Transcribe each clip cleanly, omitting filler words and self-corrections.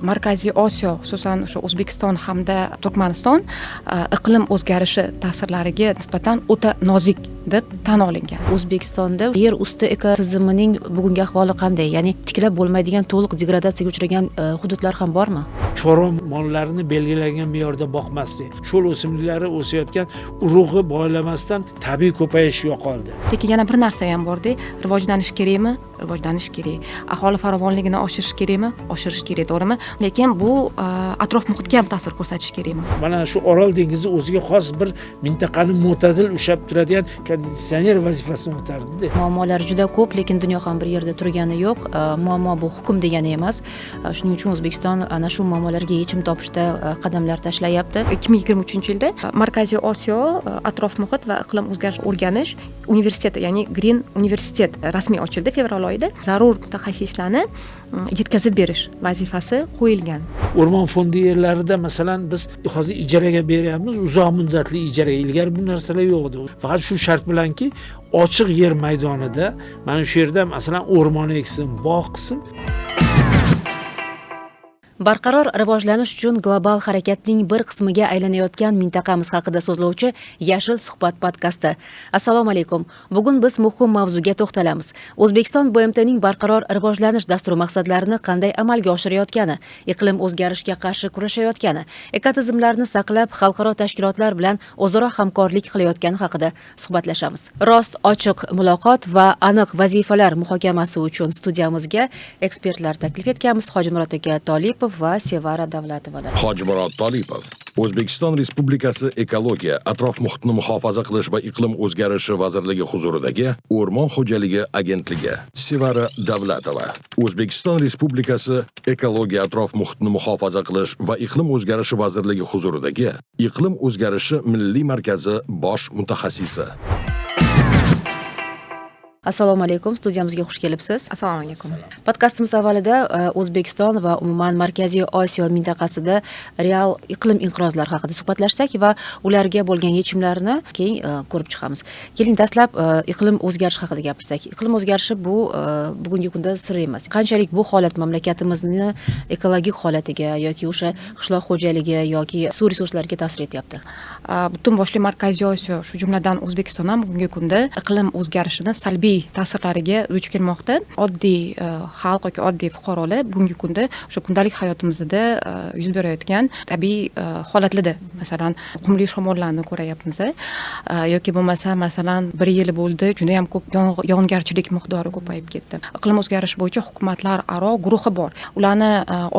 Markaziy Osiyo, xususan o'sha O'zbekiston hamda Turkmaniston iqlim o'zgarishi ta'sirlariga nisbatan o'ta nozik deb tan olingan. O'zbekistonda yer usti ekotizimining bugungi ahvoli qanday? Ya'ni tiklab bo'lmaydigan to'liq degradatsiyaga uchragan hududlar ham bormi? Chorva mollarini belgilangan me'yorda boqmaslik, sho'l o'simliklari o'sayotgan urug'i boylamasdan tabiiy ko'payish yo'qoldi. Lekin yana bir narsa ham borda, rivojlanish kerakmi? Rivojlanish kerak. Aholi farovonligini oshirish kerakmi? Oshirish kerak, to'g'rimi? Lekin bu atrof muhitga ham ta'sir ko'rsatish kerak emas. Mana shu Orol dengizi o'ziga xos bir mintaqani mo'tadil ushlab turadigan konditsioner vazifasini o'tardi. Muammolar juda ko'p, lekin dunyo ham bir yerda turgani yo'q. Muammo bu hukm degani emas. Shuning uchun O'zbekiston ana shu muammolarga yechim topishda qadamlar tashlayapti. 2023-yilda Markaziy Osiyo atrof muhit va iqlim o'zgarishi o'rganish universiteti, ya'ni Green universitet rasmiy ochildi fevral oyida. Zarur mutaxassislarni yetkazib berish vazifasi qo'yilgan. O'rmon fondi yerlarida masalan biz hozir ijaraga beryapmiz, uzoq muddatli ijaraga. Ilgari bu narsalar yo'q edi. Faqat shu shart bilanki, ochiq yer maydonida mana shu yerda masalan o'rmon eksin, bog' qilsin. Barqaror rivojlanish uchun global harakatning bir qismiga aylanayotgan mintaqamiz haqida so'zlovchi Yashil suhbat podkasti. Assalomu alaykum. Bugun biz muhim mavzuga to'xtalamiz. O'zbekiston BMTning barqaror rivojlanish dasturi maqsadlarini qanday amalga oshirayotgani, iqlim o'zgarishiga qarshi kurashayotgani, ekotizimlarni saqlab xalqaro tashkilotlar bilan o'zaro hamkorlik qilayotgani haqida suhbatlashamiz. Rost, ochiq muloqot va aniq vazifalar muhokamasi uchun studiyamizga ekspertlar taklif etganmiz. Hojimurod aka Tolipov va Sevara Davlatovalar. Hojimurod Tolipov, O'zbekiston Respublikasi Ekologiya, atrof muhitni muhofaza qilish va iqlim o'zgarishi vazirligi huzuridagi O'rmon xo'jaligi agentligi. Sevara Davlatova, O'zbekiston Respublikasi Ekologiya, atrof muhitni muhofaza qilish va iqlim o'zgarishi vazirligi huzuridagi Iqlim o'zgarishi milliy markazi bosh mutaxassisi. Assalomu alaykum, studiyamizga xush kelibsiz. Assalomu alaykum. Podkastimiz avvalida O'zbekiston va umuman Markaziy Osiyo mintaqasida real iqlim inqirozlari haqida suhbatlashsak va ularga bo'lgan yechimlarni keyin ko'rib chiqamiz. Keling, dastlab iqlim o'zgarishi haqida gapirsak. Iqlim o'zgarishi bu bugungi kunda sir emas. Qanchalik bu holat mamlakatimizni ekologik holatiga yoki o'sha qishloq xo'jaligi yoki suv resurslariga ta'sir etyapti? Butun boshli Markaziy Osiyo, shu jumladan O'zbekiston ham bugungi kunda iqlim o'zgarishini salbiy ta'sirlariga duch kelmoqda. Oddiy xalq yoki oddiy fuqarolar bugungi kunda o'sha kundalik hayotimizda yuz berayotgan tabiiy holatlarda, masalan, qumli shamollarni ko'rayapmiz, yoki bo'lmasa, masalan, bir yil bo'ldi, juda ham ko'p yog'ingarchilik miqdori ko'payib ketdi. Iqlim o'zgarishi bo'yicha hukumatlar aro guruhi bor. Ularni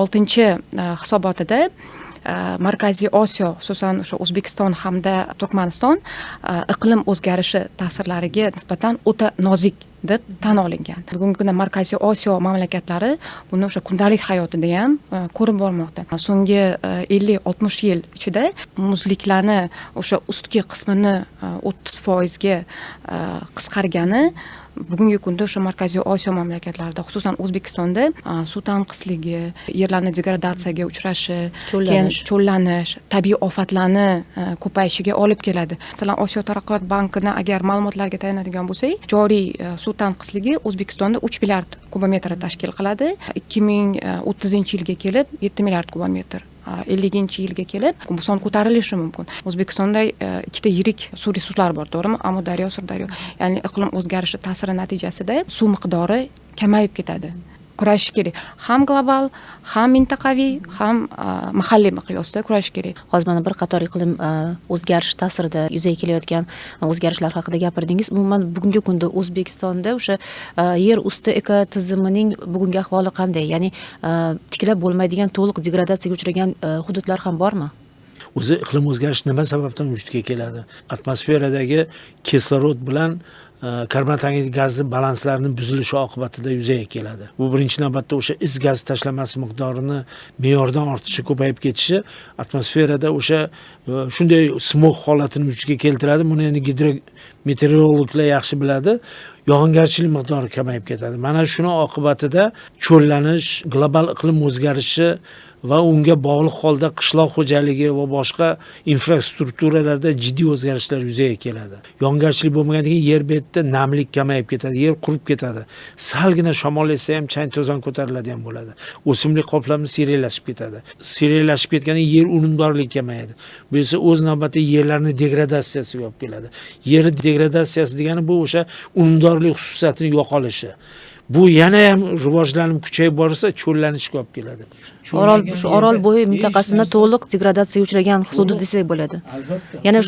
6-hisobotida Markaziy Osiyo, xususan o'sha O'zbekiston hamda Turkmaniston iqlim o'zgarishi ta'sirlariga nisbatan o'ta nozik deb tan olingan. Bugungi kunda Markaziy Osiyo mamlakatlari buni o'sha kundalik hayotida ham ko'rib bormoqda. So'nggi 50-60 yil ichida muzliklarni o'sha ustki qismini 30% ga qisqargani bugungi kunda o'sha Markaziy Osiyo mamlakatlarida, xususan O'zbekistonda suv tanqisligi, yerlarni degradatsiyaga uchrashi, cho'llanish, tabiiy ofatlarni ko'payishiga olib keladi. Masalan, Osiyo taraqqiyot bankini agar ma'lumotlarga tayanadigan bo'lsak, joriy suv tanqisligi O'zbekistonda 3 milliard kubometr tashkil qiladi. 2030-yilga kelib 7 milliard kubometr. 50-yilga kelib bu son ko'tarilishi mumkin. O'zbekistonda ikkita yirik suv resurslari bor, to'g'rimi? Amudaryo, Sirdaryo. Ya'ni iqlim o'zgarishi ta'siri natijasida suv miqdori kamayib ketadi. Kurashish kerak. Ham global, ham mintaqaviy, ham mahalliy miqyosda kurashish kerak. Hozir mana bir qator iqlim o'zgarishi ta'sirida yuzaga kelayotgan o'zgarishlar haqida gapirdingiz. Umuman bugungi kunda O'zbekistonda o'sha yer usti ekotizimining bugungi ahvoli qanday? Ya'ni tiklab bo'lmaydigan to'liq degradatsiyaga uchragan hududlar ham bormi? O'zi iqlim o'zgarishi nima sababdan vujudga keladi? Atmosferadagi kislorod bilan karbonat gazi balanslarining buzilishi oqibatida yuzaga keladi. Bu birinchi navbatda o'sha is gaz tashlamasi miqdorini me'yordan ortishi, ko'payib ketishi atmosferada o'sha shunday smog holatini vujudga keltiradi. Buni endi gidrometeorologlar yaxshi biladi. Yog'ingarchilik miqdori kamayib ketadi. Mana shuni oqibatida cho'llanish, global iqlim o'zgarishi va unga bog'liq holda qishloq xo'jaligi va boshqa infrastrukturalarda jiddiy o'zgarishlar yuzaga keladi. Yog'ingarchilik bo'lmagandan keyin yer betida namlik kamayib ketadi, yer qurib ketadi. Salgina shamol essa ham chang-to'zon ko'tariladigan bo'ladi. O'simlik qoplami siyraklashib ketadi. Siyraklashib ketganda yer unumdorligi kamayadi. Bu esa o'z navbatida yerlarni degradatsiyasiga olib keladi. Yer degradatsiyasi degani bu o'sha unumdorlik xususiyatining yo'qolishi. Bu yana ham rivojlanib kuchayib borsa cho'llanishga olib keladi. Shu Orol bo'yi mintaqasida to'liq degradatsiyaga uchragan hudud desak bo'ladi. Albatta. Yana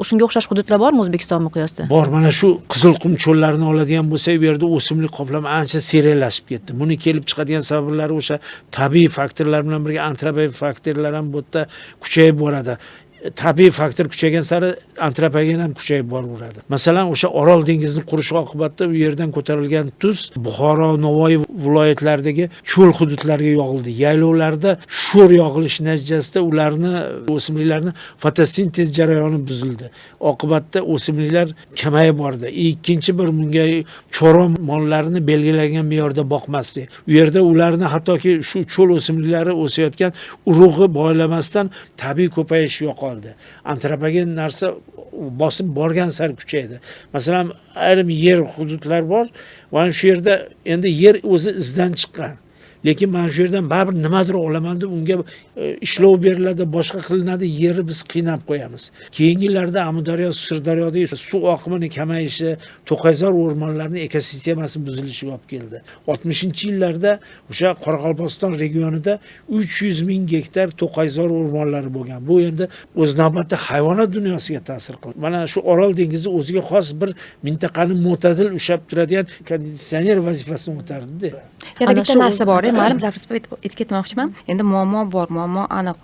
shunga o'xshash hududlar bormi O'zbekiston miqyosida? Bor, mana shu Qizilqum cho'llarini oladigan bo'lsak, bu yerda o'simlik qoplami ancha siyraklashib ketdi. Buni kelib chiqadigan sabablari o'sha tabiiy faktorlar bilan birga antropiy faktorlar ham bu yerda kuchayib boradi. Tabiiy faktor kuchaygan sari antropogen ham kuchayib boraveradi. Masalan, o'sha Orol dengizini qurishi oqibatida u yerdan ko'tarilgan tuz Buxoro, Navoiy viloyatlaridagi cho'l hududlariga yog'ildi. Yaylovlarda sho'r yog'ilishi natijasida ularni o'simliklarni fotosintez jarayoni buzildi. Oqibatda o'simliklar kamayib bordi. Ikkinchi bir bunga chorva mollarini belgilangan me'yorda boqmaslik. U yerda ularni hattoki shu cho'l o'simliklari o'sayotgan urug'i boylamasdan tabiiy ko'payish yo'qoldi. Antropogen narsa bosib borgan sari kuchaydi. Masalan, ayrim yer hududlar bor, va shu yerda endi yer o'zi izdan chiqqan. Lekin men shu yerdan baribir nimadir olaman deb unga ishlov beriladi, boshqa qilinadi, yerni biz qiynab qo'yamiz. Keyingi yillarda Amudaryo, Sirdaryodagi suv oqimining kamayishi, To'qayzor o'rmonlarining ekosistemasi buzilishiga olib keldi. 60-yillarda o'sha Qoraqalpog'iston regionida 300 ming gektar To'qayzor o'rmonlari bo'lgan. Bu endi o'z navbatida hayvonot dunyosiga ta'sir qildi. Mana shu Orol dengizi o'ziga xos bir mintaqani mo'tadil ushlab turadigan konditsioner vazifasini o'tardi. Yana bitta narsa bor, ma'lum aytib ketmoqchiman. Endi muammo bor, muammo aniq,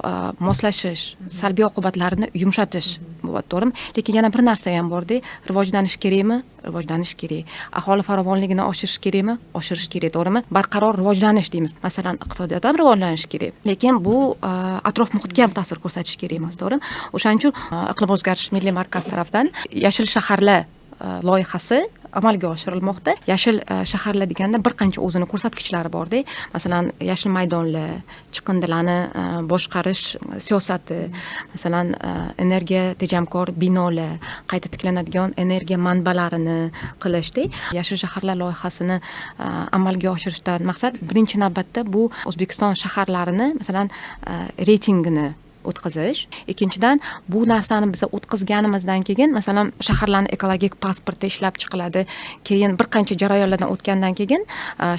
moslashish, salbiy oqibatlarini yumshatish bo'lyapti, to'g'rimi? Lekin yana bir narsa ham borda, rivojlanish kerakmi? Rivojlanish kerak. Aholi farovonligini oshirish kerakmi? Oshirish kerak, to'g'rimi? Barqaror rivojlanish deymiz. Masalan, iqtisodiyot ham rivojlanishi kerak. Lekin bu atrof muhitga ham ta'sir ko'rsatishi kerak emas, to'g'rimi? O'shaning uchun iqlim o'zgarish milliy markazi tomonidan yashil shaharlar loyihasi amalga oshirilmoqda. Yashil shaharlar deganda bir qancha o'zini ko'rsatkichlari borda. Masalan, yashil maydonlar, chiqindilarni boshqarish siyosati, masalan, energiya tejamkor binolar, qayta tiklanadigan energiya manbalarini qilishda. Yashil shaharlar loyihasini amalga oshirishdan maqsad birinchi navbatda bu O'zbekiston shaharlarini, masalan, reytingini o'tkazish. Ikkinchidan, bu narsani biz o'tkazganimizdan keyin, masalan, shaharlarning ekologik pasporti ishlab chiqiladi. Keyin bir qancha jarayonlardan o'tgandan keyin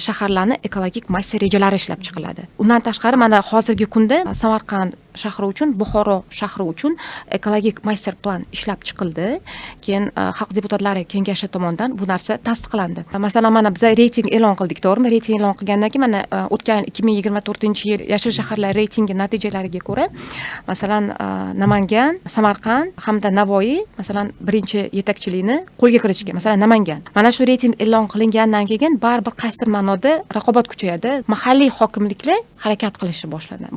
shaharlarning ekologik master rejalari ishlab chiqiladi. Undan tashqari, mana hozirgi kunda Samarqand shahri uchun, Buxoro shahri uchun ekologik master plan ishlab chiqildi. Keyin xalq deputatlari kengashi tomonidan bu narsa tasdiqlandi. Masalan, mana biz reyting e'lon qildik, to'g'rimi? Reyting e'lon qilgandan keyin mana o'tgan 2024-yil yashil shaharlar reytingi natijalariga ko'ra, masalan, Namangan, Samarqand hamda Navoiy, masalan, birinchi yetakchilikni qo'lga kiritishgan. Masalan, Namangan. Mana shu reyting e'lon qilingandan keyin baribir qaysidir ma'noda raqobat kuchayadi. Mahalliy hokimliklar harakat qilishni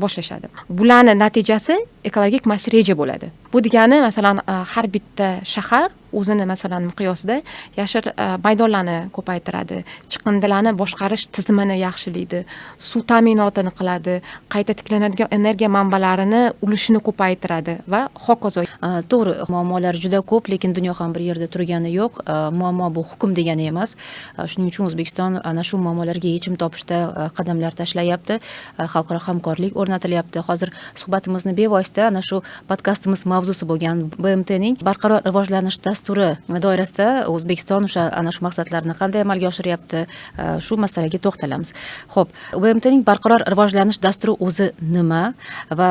boshlashadi. Bularning natijasi ekologik master reja bo'ladi. Bu degani, masalan, har bitta shahar o'zini, masalan, miqyosida yashil maydonlarni ko'paytiradi, chiqindilarni boshqarish tizimini yaxshilaydi, suv ta'minotini qiladi, qayta tiklanadigan energiya manbalarini ulushini ko'paytiradi va hokazo. To'g'ri, muammolar juda ko'p, lekin dunyo ham bir yerda turgani yo'q. Muammo bu hukm degani emas. Shuning uchun O'zbekiston ana shu muammolarga yechim topishda qadamlar tashlayapti, xalqaro hamkorlik o'rnatilyapti. Hozir suhbatimizni bevosita ana shu podkastimiz mavzusi bo'lgan BMTning barqaror rivojlanish dasturi doirasida O'zbekiston o'sha ana shu maqsadlarni qanday amalga oshiryapti, shu masalaga to'xtalamiz. Xo'p, BMTning barqaror rivojlanish dasturi o'zi nima va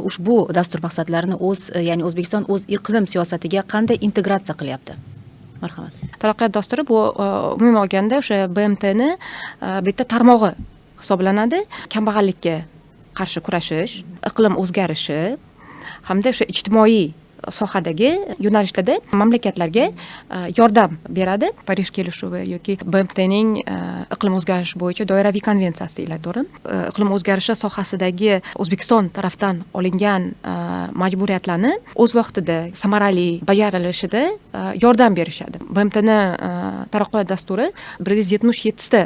ushbu dastur maqsadlarini ya'ni O'zbekiston o'z iqlim siyosatiga qanday integratsiya qilyapti? Marhamat. Taraqqiyot dasturi bu umuman olganda o'sha BMTni bitta tarmog'i hisoblanadi. Kambag'allikka qarshi kurashish, iqlim o'zgarishi hamda o'sha ijtimoiy sohadagi yo'nalishlarda mamlakatlarga yordam beradi. Parij kelishuvi yoki BMTning iqlim o'zgarishi bo'yicha doiraviy konvensiyasi deyiladi, to'g'rimi? Iqlim o'zgarishi sohasidagi O'zbekiston tomonidan olingan majburiyatlarni o'z vaqtida samarali bajarilishida yordam berishadi. BMTning taraqqiyot dasturi 177 ta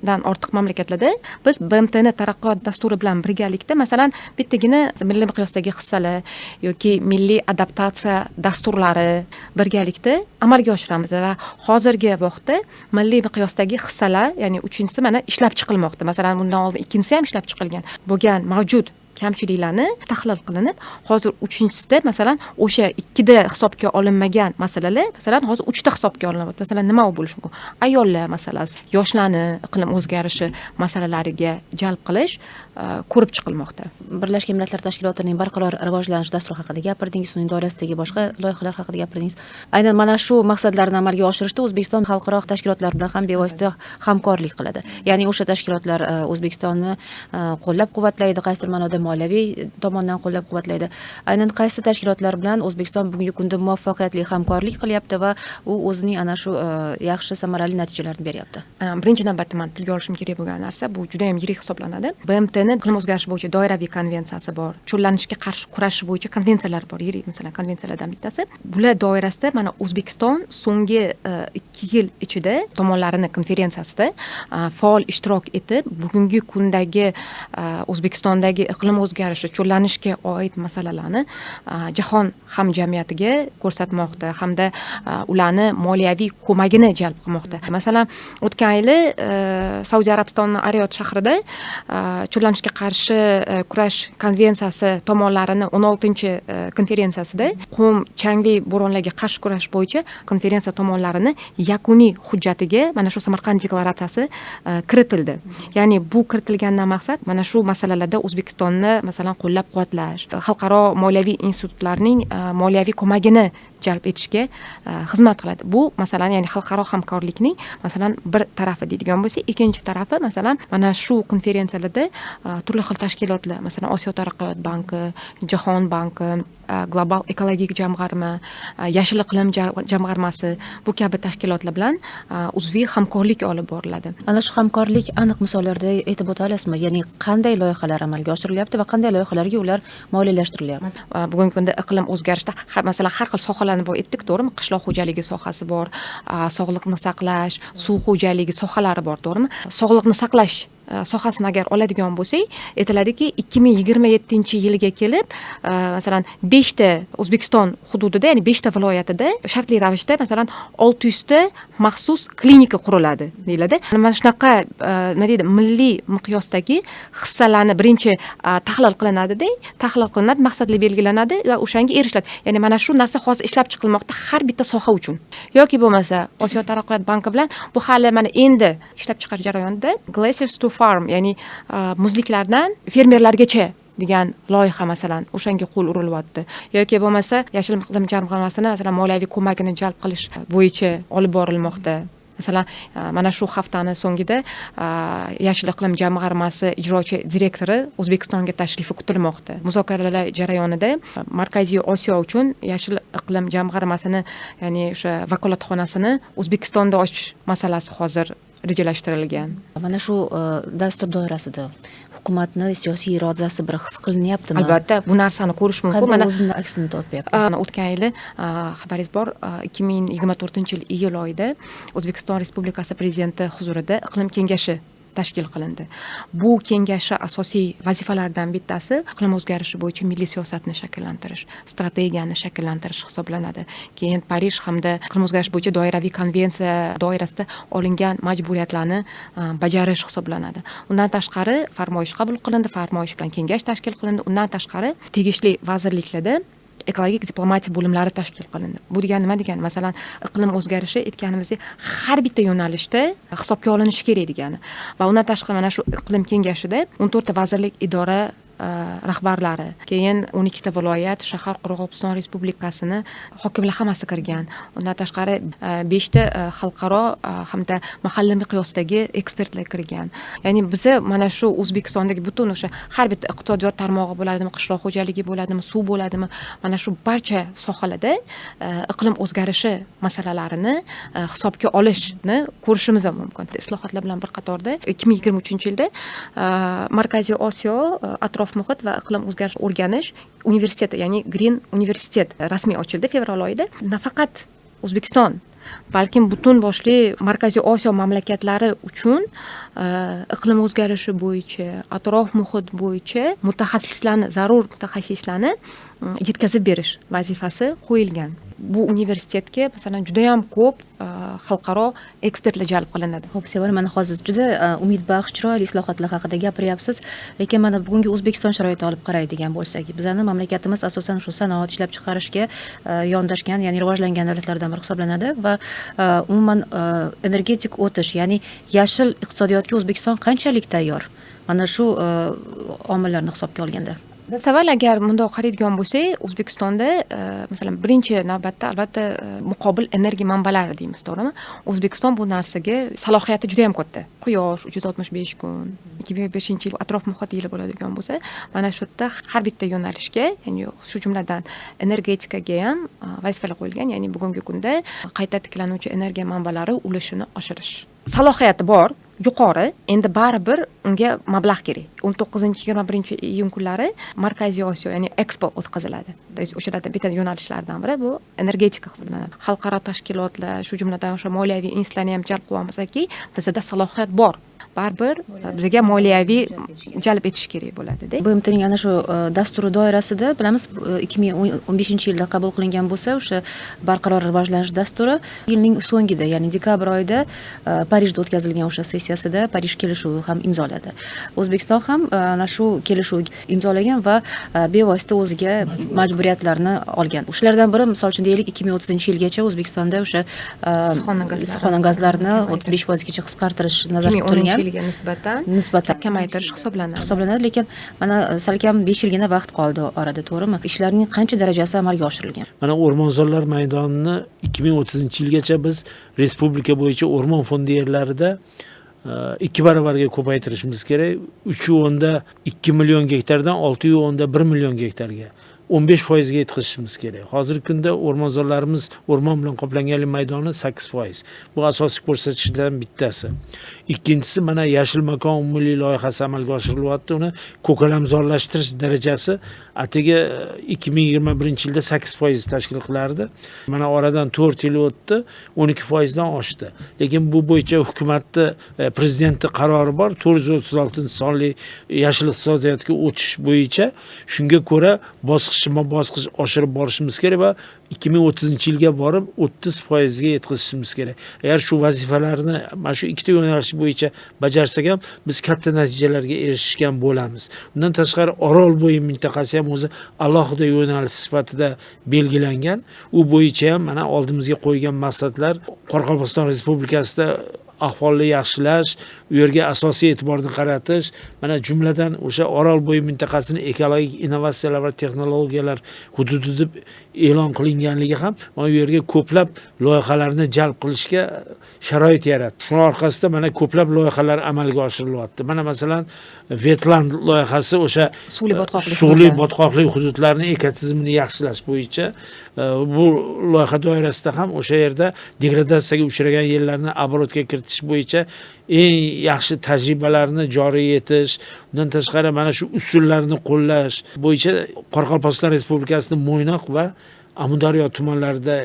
dan ortiq mamlakatlarda biz BMTni taraqqiyot dasturi bilan birgalikda masalan bittagina milliy miqyosdagi hissalar yoki milliy adaptatsiya dasturlari birgalikda amalga oshiramiz va hozirgi vaqtda milliy miqyosdagi hissalar, ya'ni uchinchisi mana ishlab chiqilmoqda. Masalan, bundan oldin ikkinchisi ham ishlab chiqilgan bo'lgan mavjud kamchiliklarni tahlil qilinib, hozir uchinchisida masalan o'sha ikkida hisobga olinmagan masalalar masalan hozir 3 ta hisobga olinyapti. Masalan, nima bo'lishi mumkin? Ayollar masalasi, yoshlarni iqlim o'zgarishi masalalariga jalb qilish ko'rib chiqilmoqda. Birlashgan Millatlar Tashkilotining barqaror rivojlanish dasturi haqida gapirdingiz, uning doirasidagi boshqa loyihalar haqida gapirdingiz. Aynan mana shu maqsadlarni amalga oshirishda O'zbekiston xalqaro tashkilotlar bilan ham bevosita hamkorlik qiladi. Ya'ni o'sha tashkilotlar O'zbekistonni qo'llab-quvvatlaydi, qaysidir ma'noda moliyaviy tomondan qo'llab-quvvatlaydi. Aynan qaysi tashkilotlar bilan O'zbekiston bugungi kunda muvaffaqiyatli hamkorlik qilyapti va u o'zining ana shu yaxshi samarali natijalarni beryapti. Birinchi navbatda men tilga olishim kerak bo'lgan narsa, bu juda ham yirik hisoblanadi. BMTni iqlim o'zgarishi bo'yicha doiraviy konvensiyasi bor. Cho'llanishga qarshi kurash bo'yicha konvensiyalar bor. Yirik masalan konvensiyalardan bittasi. Bular doirasida mana O'zbekiston so'nggi 2 yil ichida tomonlarini konferensiyasida faol ishtirok etib, bugungi kundagi O'zbekistondagi iqlim o'zgarishi, cho'llanishga oid masalalarni jahon hamjamiyatiga ko'rsatmoqda hamda ularni moliyaviy ko'magini jalb qilmoqda. Masalan, o'tgan yili Saudiya Arabistoni Ariyot shahrida cho'llanishga qarshi kurash konvensiyasi tomonlarini 16-konferensiyasida qum changli bo'ronlarga qarshi kurash bo'yicha konferensiya tomonlarini yakuniy hujjatiga mana shu Samarqand deklaratsiyasi kiritildi. Ya'ni bu kiritilgandan maqsad mana shu masalalarda O'zbekistonni masalan qo'llab-quvvatlash, xalqaro moliyaviy institutlarning moliyaviy ko'magini jalb etishga xizmat qiladi. Bu masalan, ya'ni xalqaro hamkorlikning masalan bir tarafi deydigan bo'lsa, ikkinchi tarafi masalan mana shu konferensiyalarda turli xil tashkilotlar, masalan Osiyo taraqqiyot banki, Jahon banki, global ekologik jamg'arma, yashil iqlim jamg'armasi bu kabi tashkilotlar bilan uzviy hamkorlik olib boriladi. Ana shu hamkorlik aniq misollarda aytib o'ta olasizmi? Ya'ni qanday loyihalar amalga oshirilyapti va qanday loyihalarga ular moliyalashtirilyapti? Bugungi kunda iqlim o'zgarishida masalan har xil sohalarni bor etdik, to'g'rimi? Qishloq xo'jaligi sohasi bor, sog'liqni saqlash, suv xo'jaligi sohalari bor, to'g'rimi? Sog'liqni saqlash sohasini agar oladigan bo'lsak, aytiladiki 2027-yilga kelib masalan 5 ta O'zbekiston hududida, ya'ni 5 ta viloyatida shartli ravishda masalan 600 ta maxsus klinika quriladi deyiladi. Mana shunaqa nima deydi, milliy miqyosdagi hissalarni birinchi tahlil qilinadi, maqsadli belgilanadi va o'shanga erishiladi. Ya'ni mana shu narsa hozir ishlab chiqilmoqda har bitta soha uchun. Yoki bo'lmasa Osiyo taraqqiyot banki bilan bu hali mana endi ishlab chiqarish jarayonida Glaciers to Farm, ya'ni muzliklardan fermerlargacha degan loyiha masalan o'shanga qo'l urilyapti. Yoki bo'lmasa yashil iqlim jamg'armasini masalan moliyaviy ko'magini jalb qilish bo'yicha olib borilmoqda. Masalan, mana shu haftani so'ngida yashil iqlim jamg'armasi ijrochi direktori O'zbekistonga tashrifi kutilmoqda. Muzokaralar jarayonida Markaziy Osiyo uchun yashil iqlim jamg'armasini, ya'ni o'sha vakolatxonasini O'zbekistonda ochish masalasi hozir rejalashtirilgan. Mana shu dastur doirasida hukumatni siyosiy irodasi bir his qilinyaptimi? Albatta, bu narsani ko'rish mumkin. Mana o'zini aksini topyapti. O'tgan yili xabaringiz bor, 2024-yil iyul oyida O'zbekiston Respublikasi prezidenti huzurida iqlim kengashi tashkil qilindi. Bu kengashning asosiy vazifalaridan bittasi iqlim o'zgarishi bo'yicha milliy siyosatni shakllantirish, strategiyani shakllantirish hisoblanadi. Keyin Parij hamda iqlim o'zgarishi bo'yicha doiraviy konvensiya doirasida olingan majburiyatlarni bajarish hisoblanadi. Undan tashqari farmoyish qabul qilindi, farmoyish bilan kengash tashkil qilindi. Undan tashqari tegishli vazirliklarda ekologik diplomatiya bo'limlari tashkil qilindi. Bu degani nima degani? Masalan, iqlim o'zgarishi aytganimizdek har bitta yo'nalishda hisobga olinishi kerak degani. Va undan tashqari mana shu iqlim kengashida 14 ta vazirlik, idora rahbarlari, keyin 12 ta viloyat, shahar, Qoraqalpog'iston Respublikasini hokimlar hammasi kirgan. Undan tashqari 5 ta xalqaro hamda mahalliy miqyosdagi ekspertlar kirgan. Ya'ni biz mana shu O'zbekistondagi butun o'sha har bitta iqtisodiyot tarmog'i bo'ladimi, qishloq xo'jaligi bo'ladimi, suv bo'ladimi, mana shu barcha sohalarda iqlim o'zgarishi masalalarini hisobga olishni ko'rishimiz mumkin. Islohotlar bilan bir qatorda 2023-yilda Markaziy Osiyo atrof muhit va iqlim o'zgarish o'rganish universiteti, ya'ni Green universitet rasmiy ochildi fevral oyida. Nafaqat O'zbekiston, balkim butun boshli Markaziy Osiyo mamlakatlari uchun iqlim o'zgarishi bo'yicha, atrof muhit bo'yicha zarur mutaxassislarni yetkazib berish vazifasi qo'yilgan. Bu universitetga masalan juda ham ko'p xalqaro ekspertlar jalb qilinadi. Xo'p, Sevara, mana hozir juda umidbaxsh, chiroyli islohotlar haqida gapiryapsiz, lekin mana bugungi O'zbekiston sharoiti olib qaraydigan bo'lsak, bizning mamlakatimiz asosan shu sanoat ishlab chiqarishga yondashgan, ya'ni rivojlangan davlatlardan biri hisoblanadi va umuman energetik o'tish, ya'ni yashil iqtisodiyotga O'zbekiston qanchalik tayyor? Mana shu omillarni hisobga olganda. Savol, agar bundoq qaraydigan bo'lsak, O'zbekistonda masalan birinchi navbatda albatta muqobil energiya manbalari deymiz, to'g'rimi? O'zbekiston bu narsaga salohiyati juda ham katta. Quyosh 365 kun, 2005-yil atrof muhit yili bo'ladigan bo'lsa, mana shu yerda har bitta yo'nalishga, ya'ni shu jumladan energetikaga ham vazifalar qo'yilgan, ya'ni bugungi kunda qayta tiklanuvchi energiya manbalari ulushini oshirish. Salohiyati bor, yuqori, endi baribir unga mablag' kerak. 19-21 kunlari Markaziy Osiyo, ya'ni Expo o'tkaziladi. O'shalardan bitta yo'nalishlardan biri bu energetika hisoblanadi. Xalqaro tashkilotlar, shu jumladan o'sha moliyaviy institutlarni ham jalb qilyapmizki, bizda salohiyat bor. Baribir bizga moliyaviy jalb etish kerak bo'ladi-da. BMTning ana shu dasturi doirasida bilamiz 2015-yilda qabul qilingan bo'lsa, o'sha barqaror rivojlanish dasturi yilning so'ngida, ya'ni dekabr oyida Parijda o'tkazilgan o'sha sessiyasida Parij kelishuvi ham imzoladi. O'zbekiston ham ana shu kelishuvni imzolagan va bevosita o'ziga majburiyatlarni olgan. Shulardan biri, misol uchun deylik, 2030-yilgacha O'zbekistonda o'sha issiqxona gazlarini 35% gacha qisqartirish nazarda tutilgan. Yilga nisbatan kamaytirish hisoblanadi, lekin mana salkam 5 yilgina vaqt qoldi orada, to'g'rimi? Ishlarning qancha darajasi amalga oshirilgan? Mana o'rmonzorlar maydonini 2030-yilgacha biz respublika bo'yicha o'rmon fondi yerlarida 2 baravarga ko'paytirishimiz kerak. 3.2 million gektardan 6.1 million gektarga 15% ga yetkazishimiz kerak. Hozirgi kunda o'rmonzorlarimiz o'rmon bilan qoplanganlik maydoni 8%. Bu asosiy ko'rsatkichlardan bittasi. Ikkinchisi, mana yashil makon umumiy loyihasi amalga oshirilyapti. Uni ko'kalamzorlashtirish darajasi atigi 2021-yilda 8% tashkil qilardi. Mana oradan 4 yil o'tdi, 12% dan oshdi. Lekin bu bo'yicha hukumatning prezidentning qarori bor, 436-sonli yashil iqtisodiyotga o'tish bo'yicha. Shunga ko'ra bosqich oshirib borishimiz kerak va 2030-yilga borib 30% ga yetkazishimiz kerak. Agar shu vazifalarni mana shu ikkita yo'nalish bo'yicha bajarsak ham biz katta natijalarga erishishgan bo'lamiz. Undan tashqari Orolbo'yi mintaqasi ham o'zi alohida yo'nalish sifatida belgilangan. U bo'yicha ham mana oldimizga qo'ygan maqsadlar Qoraqalpog'iston Respublikasida ahvolni yaxshilash, u yerga asosiy e'tiborni qaratish, mana jumladan o'sha Orolbo'yi mintaqasini ekologik innovatsiyalar va texnologiyalar hududi deb e'lon qilinganligi ham mana u yerga ko'plab loyihalarni jalb qilishga sharoit yaratdi. Shuning orqasida mana ko'plab loyihalar amalga oshirilyapti. Mana masalan Wetland loyihasi o'sha suvli botqoqli hududlarning ekotizimini yaxshilash bo'yicha bu loyiha doirasida ham o'sha yerda degradatsiyaga uchragan yerlarni oborotga kiritish bo'yicha eng yaxshi tajribalarni joriy etish, undan tashqari mana shu usullarni qo'llash bo'yicha Qoraqalpog'iston Respublikasining Mo'ynoq va Amudaryo tumanlarida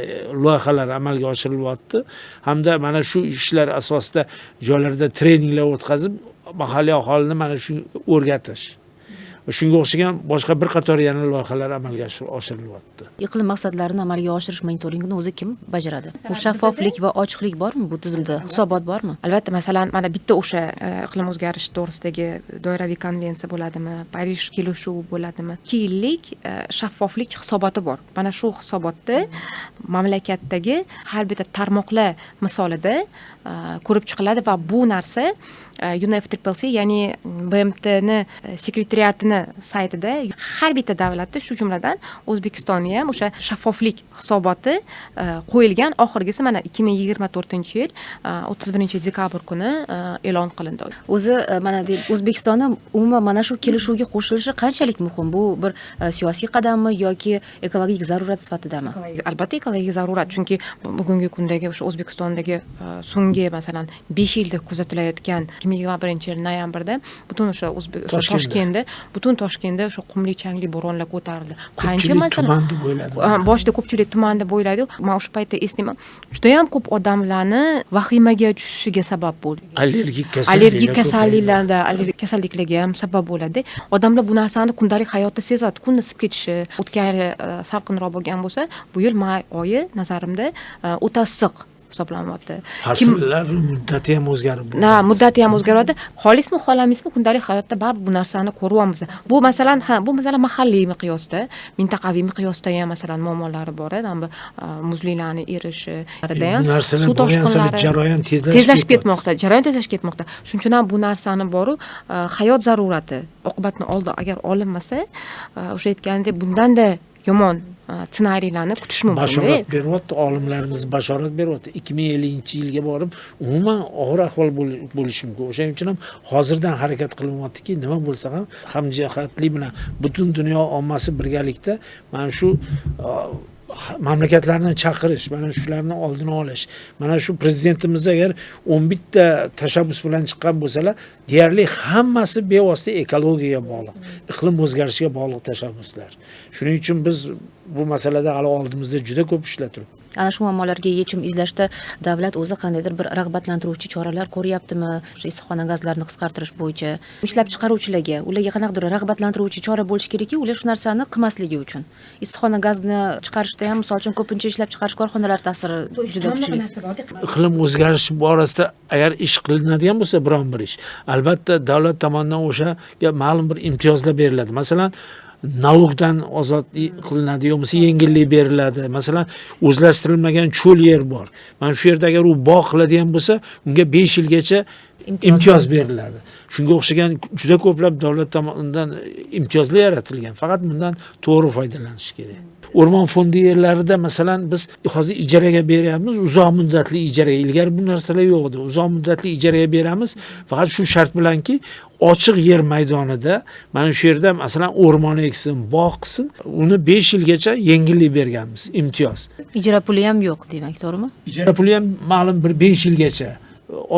loyihalar amalga oshirilyapti. Hamda mana shu ishlar asosida joylarda treninglar o'tkazib, mahalliy aholini mana shu o'rgatish. Shunga o'xshagan boshqa bir qator yana loyihalar amalga oshirilyapti. Iqlim maqsadlarini amalga oshirish monitoringini o'zi kim bajaradi? Bu shaffoflik va ochiqlik bormi bu tizimda? Hisobot bormi? Albatta, masalan, mana bitta o'sha iqlim o'zgarishi to'g'risidagi doiraviy konvensiya bo'ladimi, Parij kelishuvi bo'ladimi? 2 yillik shaffoflik hisoboti bor. Mana shu hisobotda mamlakatdagi har bitta tarmoqlar misolida ko'rib chiqiladi va bu narsa UNFCCC, ya'ni BMTni sekretariatini saytida har bitta davlatda, shu jumladan O'zbekistonga ham o'sha shaffoflik hisoboti qo'yilgan. Oxirgisi mana 2024-yil 31-dekabr kuni e'lon qilindi. O'zi mana O'zbekistonning umuman mana shu kelishuvga qo'shilishi qanchalik muhim? Bu bir siyosiy qadammi yoki ekologik zarurat sifatidami? Albatta ekologik zarurat, chunki bugungi kundagi o'sha O'zbekistondagi so'nggi masalan 5 yilda kuzatilayotgan 2021-yil noyabrda butun o'sha Toshkentda butun butun Toshkentda o'sha qumli changli bo'ronlar ko'tarildi. Qancha Ko'pchilik masalan tuman deb o'yladi. boshida ko'pchilik tuman deb o'ylaydi. Men o'sha paytda eslayman, juda ham ko'p odamlarni vahimaga tushishiga sabab bo'ldi. Allergik kasalliklarda, allergik kasalliklarga ham sabab bo'ladi. Odamlar bu narsani kundalik hayotda sezadi. Kun isib ketishi, o'tgan yil salqinroq bo'lgan bo'lsa, bu yil may oyi nazarimda o'ta issiq hisoblanyapti. Fasllar muddati ham o'zgarib bo'ldi. Muddati ham o'zgaradi. Xolismi, xohlamizmi, kundalik hayotda baribir bu narsani ko'ryapmiz. Bu masalan mahalliy miqyosda, mintaqaviy miqyosda ham masalan muammolari bor edi. Muzliklarning erishi, suv toshqinlari jarayon tezlashib ketmoqda. Jarayon tezlashib ketmoqda. Shuning uchun ham bu narsani boru hayot zarurati. Oqibatni oldin agar olinmasa, o'sha aytgandek bundanda yomon ssenariylarni kutish mumkin. Bashorat beryapti, olimlarimiz bashorat beryapti. 2050-yilga borib umuman og'ir ahvol bo'lishi mumkin. O'shaning uchun ham hozirdan harakat qilinyaptiki, nima bo'lsa ham hamjihatlik bilan butun dunyo ommasi birgalikda mana shu mamlakatlarni chaqirish, mana shularni oldini olish. Mana shu prezidentimiz agar 11 ta tashabbus bilan chiqqan bo'lsalar, deyarli hammasi bevosita ekologiyaga bog'liq, iqlim o'zgarishiga bog'liq tashabbuslar. Shuning uchun biz bu masalada hali oldimizda juda ko'p ishlar turibdi. Ana shu muammolarga yechim izlashda davlat o'zi qandaydir bir rag'batlantiruvchi choralar ko'ryaptimi? Shu issiqxona gazlarini qisqartirish bo'yicha ishlab chiqaruvchilarga, ularga qanaqadir rag'batlantiruvchi chora bo'lishi kerakki, ular shu narsani qilmasligi uchun. Issiqxona gazini chiqarishda ham misol uchun ko'pincha ishlab chiqarish korxonalari ta'siri juda kuchli. Iqlim o'zgarishi borasida agar ish qilinadigan bo'lsa biron bir ish, albatta davlat tomonidan o'shaga ma'lum bir imtiyozlar beriladi. Masalan, nalogdan ozod qilinadi yoki yengillik beriladi. Masalan, o'zlashtirilmagan cho'l yer bor. Mana shu yerda agar u bog' qiladigan bo'lsa, unga 5 yilgacha imtiyoz beriladi. Shunga o'xshagan juda ko'plab davlat tomonidan imtiyozlar yaratilgan. Faqat bundan to'g'ri foydalanish kerak. O'rmon fondi yerlarida masalan biz hozir ijaraga beryapmiz, uzoq muddatli ijaraga. Ilgari bu narsalar yo'q edi. Uzoq muddatli ijaraga beramiz, faqat shu shart bilanki ochiq yer maydonida mana shu yerda masalan o'rmon eksin, bog' qilsin, uni 5 yilgacha yengillik berganmiz, imtiyoz. Ijara puli ham yo'q, demak, to'g'rimi? Ijara puli ham ma'lum bir 5 yilgacha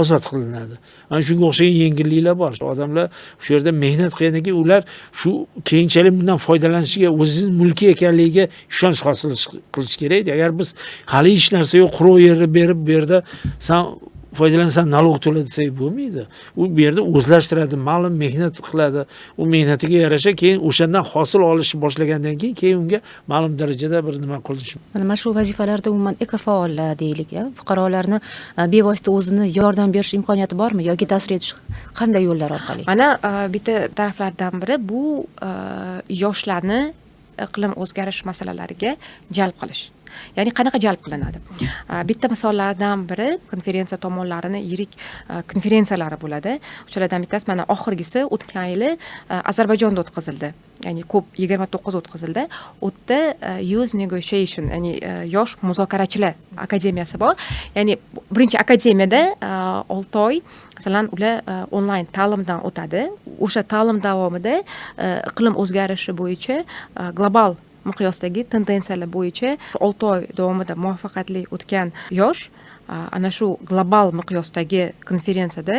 ozod qilinadi. Mana shunga o'xshagan yengilliklar bor. Odamlar shu yerda mehnat qilgandan keyin ular shu keyinchalik bundan foydalanishiga, o'zining mulki ekanligiga ishonch hosil qilish kerak. Agar biz hali hech narsa yo'q, quruq yerni berib, bu yerda san foydalansan, nalog to'la desak bo'lmaydi. U bu yerda o'zlashtiradi, ma'lum mehnat qiladi. U mehnatiga yarasha keyin o'shandan hosil olishni boshlagandan keyin unga ma'lum darajada bir nima qilish. Mana shu vazifalarda umuman ekofaollar deylik, fuqarolarni bevosita o'zini yordam berish imkoniyati bormi yoki ta'sir etish qanday yo'llar orqali? Mana bitta taraflardan biri bu yoshlarni iqlim o'zgarish masalalariga jalb qilish. Ya'ni qanaqa jalb qilinadi? Bitta misollardan biri konferensiya tomonlarini yirik konferensiyalari bo'ladi. O'shalardan bittasi mana oxirgisi o'tgan yili Ozarbayjonda o'tkazildi. Ya'ni ko'p 29 o'tkazildi. U yerda Youth Negotiation, ya'ni yosh muzokarachilar akademiyasi bor. Ya'ni birinchi akademiyada 6 oy masalan ular onlayn ta'limdan o'tadi. O'sha ta'lim davomida iqlim o'zgarishi bo'yicha global miqyosdagi tendensiyalar bo'yicha 6 oy davomida muvaffaqiyatli o'tgan yosh ana shu global miqyosdagi konferensiyada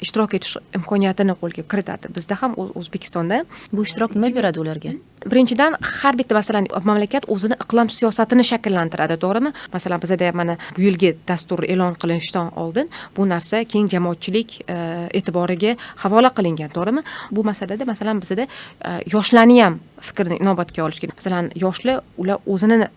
ishtirok etish imkoniyatini qo'lga kiritadi. Bizda ham O'zbekistonda bu ishtirok nima beradi ularga? Birinchidan, har bitta masalan mamlakat o'zini iqlim siyosatini shakllantiradi, to'g'rimi? Masalan, bizda mana bu yilgi dastur e'lon qilinishidan oldin bu narsa keng jamoatchilik e'tiboriga havola qilingan, to'g'rimi? Bu masalada masalan bizda yoshlarni ham fikrini inobatga olish kerak. Masalan, yoshlar ular o'zini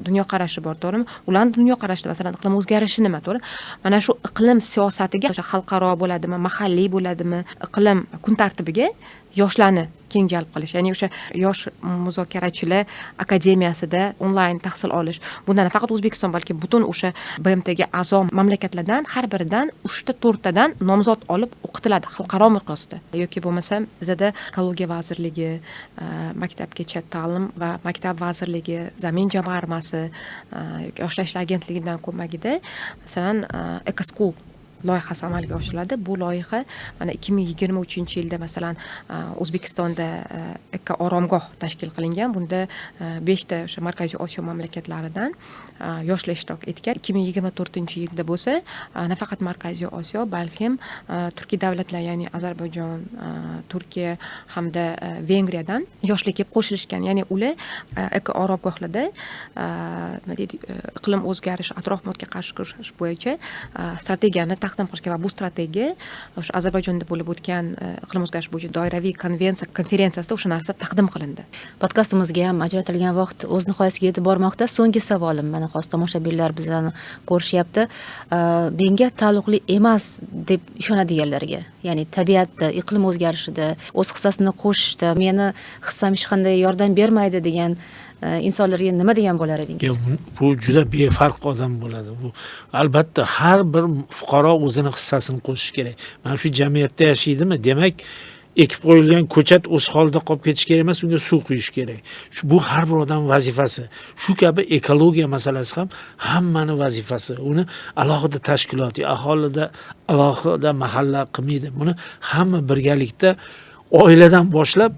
dunyoqarashi bor, to'g'rimi? Ularning dunyoqarashida masalan iqlim o'zgarishi nima, to'g'ri? Mana shu iqlim siyosatiga o'sha xalqaro bo'ladimi, mahalliy bo'ladimi, iqlim kun tartibiga yoshlarni keng jalb qilish, ya'ni o'sha yosh muzokarachilar akademiyasida onlayn tahsil olish. Bundan faqat O'zbekiston, balki butun o'sha BMTga a'zo mamlakatlardan har biridan 3 ta 4 tadan nomzod olib o'qitiladi xalqaro miqyosda. Yoki bo'lmasa bizda ekologiya vazirligi, maktabgacha ta'lim va maktab vazirligi, zamin jamg'armasi yoki yoshlar ishlar agentligi bilan ko'magida masalan EcoSchool loyihasi amalga oshiriladi. Bu loyiha mana 2023-yilda masalan O'zbekistonda eko oromgoh tashkil qilingan. Bunda 5 ta o'sha Markaziy Osiyo mamlakatlaridan yoshlar ishtirok etgan. 2024-yilda bo'lsa nafaqat Markaziy Osiyo, balkim Turkiy davlatlar, ya'ni Ozarbayjon, Turkiya hamda Vengriyadan yoshlar kelib qo'shilishgan. Ya'ni ular eko oromgohlarda nima deydi, iqlim o'zgarishi, atrof muhitga qarshi kurashish bo'yicha strategiyani taqdim qilishgan va bu strategiya o'sha Ozarbayjonda bo'lib o'tgan iqlim o'zgarishi bo'yicha doiraviy konferensiyasida o'sha narsa taqdim qilindi. Podkastimizga ham ajratilgan vaqt o'z nihoyasiga yetib bormoqda. So'nggi savolim, mana hozir tomoshabinlar bizani ko'rishyapti. Menga taalluqli emas deb ishonadiganlarga, ya'ni tabiatda, iqlim o'zgarishida o'z hissasini qo'shishda meni hissam hech qanday yordam bermaydi degan insonlarga nima degan bo'lar edingiz? Bu juda befarq odam bo'ladi. Bu albatta har bir fuqaro o'zini hissasini qo'shishi kerak. Mana shu jamiyatda yashaydimi, demak ekib qo'yilgan ko'chat o'z holida qolib ketish kerak emas, unga suv quyish kerak. Bu har bir odam vazifasi. Shu kabi ekologiya masalasi ham hammani vazifasi. Uni alohida tashkilot, aholida alohida mahalla qilmaydi. Buni hamma birgalikda oiladan boshlab,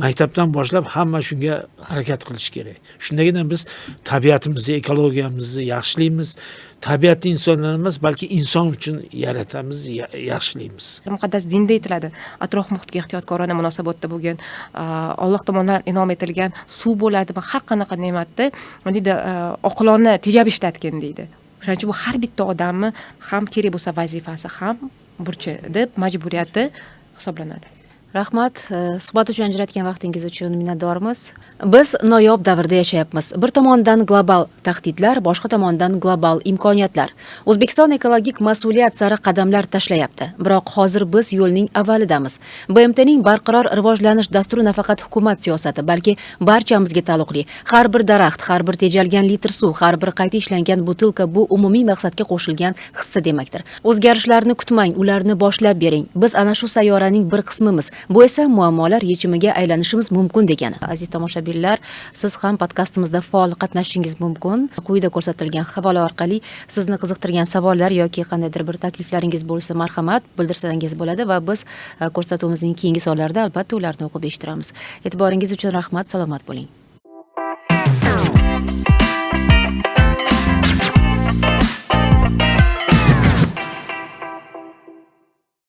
maktabdan boshlab hamma shunga harakat qilish kerak. Shundagina biz tabiatimizni, ekologiyamizni yaxshilaymiz. Tabiatni insonlar emas, balki inson uchun yaratamiz, yaxshilaymiz. Muqaddas dinda aytiladi, atrof muhitga ehtiyotkorona munosabatda bo'lgan, Alloh tomonidan inom etilgan suv bo'ladi va har qanaqa ne'matni deydi oqilona tejab ishlatgan deydi. O'shaning uchun bu har bitta odamni ham kerak bo'lsa vazifasi, ham burchi deb majburiyati hisoblanadi. Rahmat, suhbat uchun ajratgan vaqtingiz uchun minnatdormiz. Biz noyob davrda yashayapmiz. Bir tomondan global tahdidlar, boshqa tomondan global imkoniyatlar. O'zbekiston ekologik mas'uliyat sari qadamlar tashlayapti. Biroq hozir biz yo'lning avvalidamiz. BMTning barqaror rivojlanish dasturi nafaqat hukumat siyosati, balki barchamizga taalluqli. Har bir daraxt, har bir tejalgan litr suv, har bir qayta ishlangan butilka bu umumiy maqsadga qo'shilgan hissa demakdir. O'zgarishlarni kutmang, ularni boshlab bering. Biz ana shu sayyoraning bir qismimiz. Bu esa muammolar yechimiga aylanishimiz mumkin degani. Aziz tomoshabinlar, siz ham podkastimizda faol qatnashishingiz mumkin. Quyida ko'rsatilgan havola orqali sizni qiziqtirgan savollar yoki qandaydir bir takliflaringiz bo'lsa, marhamat bildirsangiz bo'ladi va biz ko'rsatuvimizning keyingi sonlarida albatta ularni o'qib eshittiramiz. E'tiboringiz uchun rahmat, salomat bo'ling.